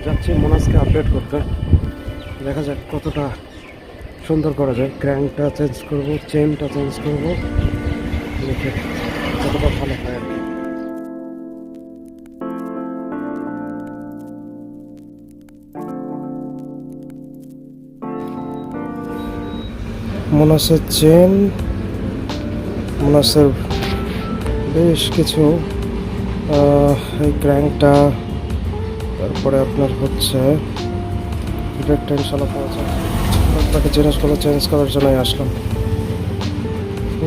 যাচ্ছি মোনাসকে আপডেট করতে, দেখা যাক কতটা সুন্দর করা যায়। ক্র্যাঙ্কটা চেঞ্জ করব, চেনটা চেঞ্জ করব, দেখে কতটা ভালো হয় আর কি। মোনাসের চেন, মোনাসের বেশ কিছু এই ক্র্যাঙ্কটা, তারপরে আপনার হচ্ছে ব্রেকটা ইনশাল্লাহ পাওয়া যায়। আপনাকে জিনিসগুলো চেঞ্জ করার জন্যই আসলাম,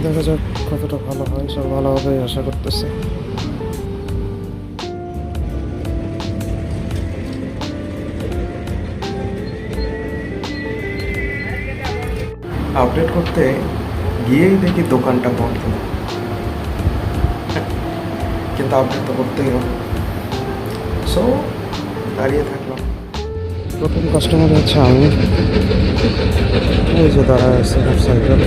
দেখা যাক কতটা ভালো হয়। সব ভালো হবে আশা করতেছি। আপডেট করতে গিয়েই দেখি দোকানটা বন্ধ, কিন্তু আপডেট তো করতেই হবে, সো দাঁড়িয়ে থাকলাম। প্রথম কাস্টমার হচ্ছে আমি, এই যে দাঁড়ায় আছে মোটরসাইকেল।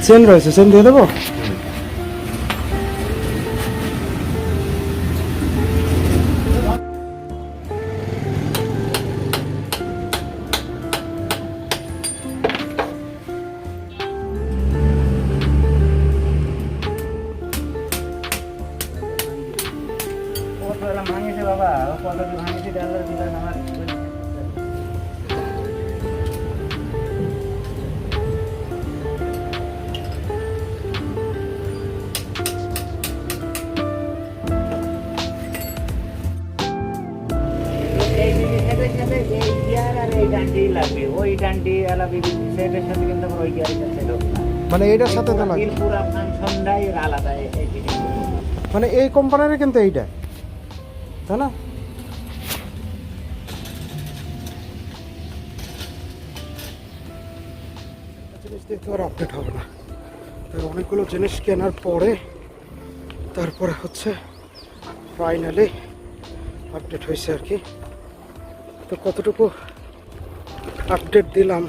চেন রয়েছে, চেন দিয়ে দেবো। মানে এইটার সাথে তো লাগে, মানে এই কোম্পানির কিন্তু এইটা, তাই না? জিনিস দেখতে আর আপডেট হবে না, তার অনেকগুলো জিনিস কেনার পরে তারপরে হচ্ছে ফাইনালি আপডেট হয়েছে আর কি। তো কতটুকু আপডেট দিলাম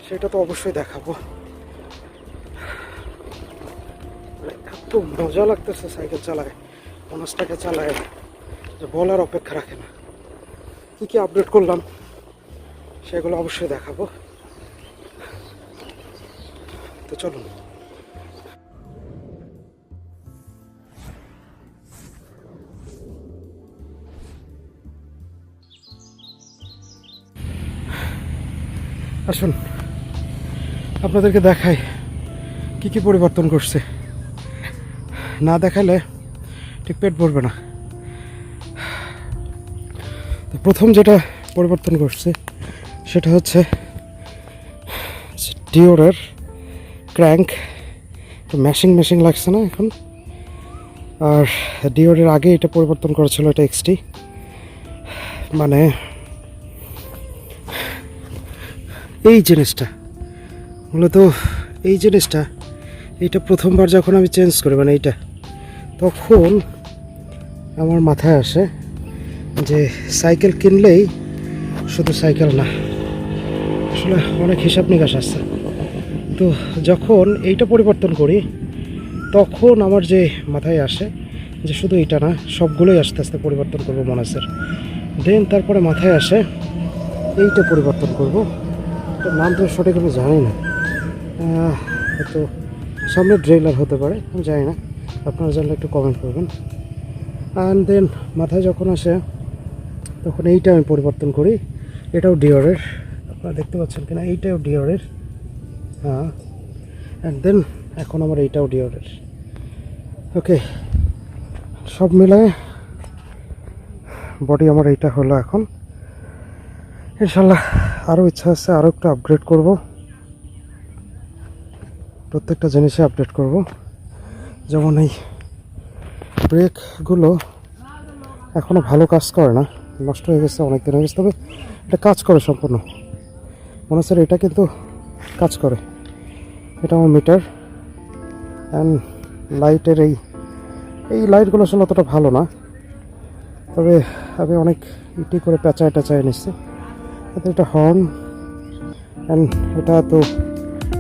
সেটা তো অবশ্যই দেখাবো। এত মজা লাগতেছে সাইকেল চালায়, মোনাসটাকে চালায়, যে বলার অপেক্ষা রাখে না। কী কী আপডেট করলাম সেগুলো অবশ্যই দেখাবো, তো চলুন। আসুন আপনাদেরকে দেখাই কি কি পরিবর্তন করছে, না দেখালে ঠিক পেট ভরবে না। তো প্রথম যেটা পরিবর্তন করছে সেটা হচ্ছে ডিওরের ক্র্যাঙ্ক, ম্যাশিং ম্যাশিং লাগছে না এখন। আর ডিওরের আগে এটা পরিবর্তন করা ছিল, এটা এক্সটি, মানে এই জিনিসটা মূলত এই জিনিসটা, এইটা প্রথমবার যখন আমি চেঞ্জ করি, মানে এইটা, তখন আমার মাথায় আসে যে সাইকেল কিনলেই শুধু সাইকেল না, আসলে অনেক হিসাব নিকাশ আসছে। তো যখন এইটা পরিবর্তন করি তখন আমার যে মাথায় আসে যে শুধু এইটা না, সবগুলোই আস্তে আস্তে পরিবর্তন করবো মোনাসের। দেন তারপরে মাথায় আসে এইটা পরিবর্তন করব, এটার নাম তো সঠিক আমি জানি না, তো সামনে ড্রেলার হতে পারে, আমি জানি না, আপনারা জানলে একটু কমেন্ট করবেন। অ্যান্ড দেন মাথায় যখন আসে তখন এইটা আমি পরিবর্তন করি, এটাও ডিওরের, আপনারা দেখতে পাচ্ছেন কিনা, এইটাও ডিওরের, হ্যাঁ। অ্যান্ড দেন এখন আমার এইটাও ডিওরের। ওকে, সব মিলায় বডি আমার এইটা হলো। এখন ইনশাল্লাহ আরও ইচ্ছা আছে আরও একটু আপগ্রেড করব, প্রত্যেকটা জিনিসে আপডেট করব। যেমন এই ব্রেকগুলো এখনও ভালো কাজ করে না, নষ্ট হয়ে গেছে, অনেক দিন হয়ে গেছে, তবে এটা কাজ করে সম্পূর্ণ। মনে হচ্ছে এটা কিন্তু কাজ করে। এটা আমার মিটার অ্যান্ড লাইটের এই লাইটগুলো আসলে অতটা ভালো না, তবে আমি অনেক ইটি করে পেঁচায় টেঁচায় নিচ্ছি। এটা হর্ন অ্যান্ড এটা তো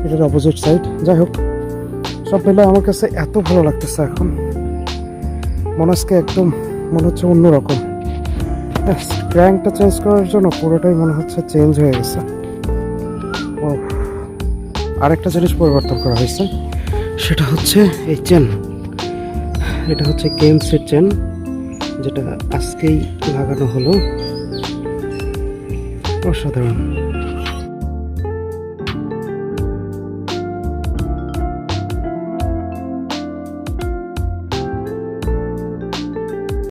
এটার অপোজিট সাইড। যাই হোক, সব মিলে আমার কাছে এত ভালো লাগতেছে এখন, মনে হচ্ছে একদম মনে হচ্ছে অন্যরকম। ক্র্যাঙ্কটা চেঞ্জ করার জন্য পুরোটাই মনে হচ্ছে চেঞ্জ হয়ে গেছে। ও, আরেকটা জিনিস পরিবর্তন করা হয়েছে, সেটা হচ্ছে এই চেন। এটা হচ্ছে কেমসের চেন, যেটা আজকেই লাগানো হলো। অসাধারণ।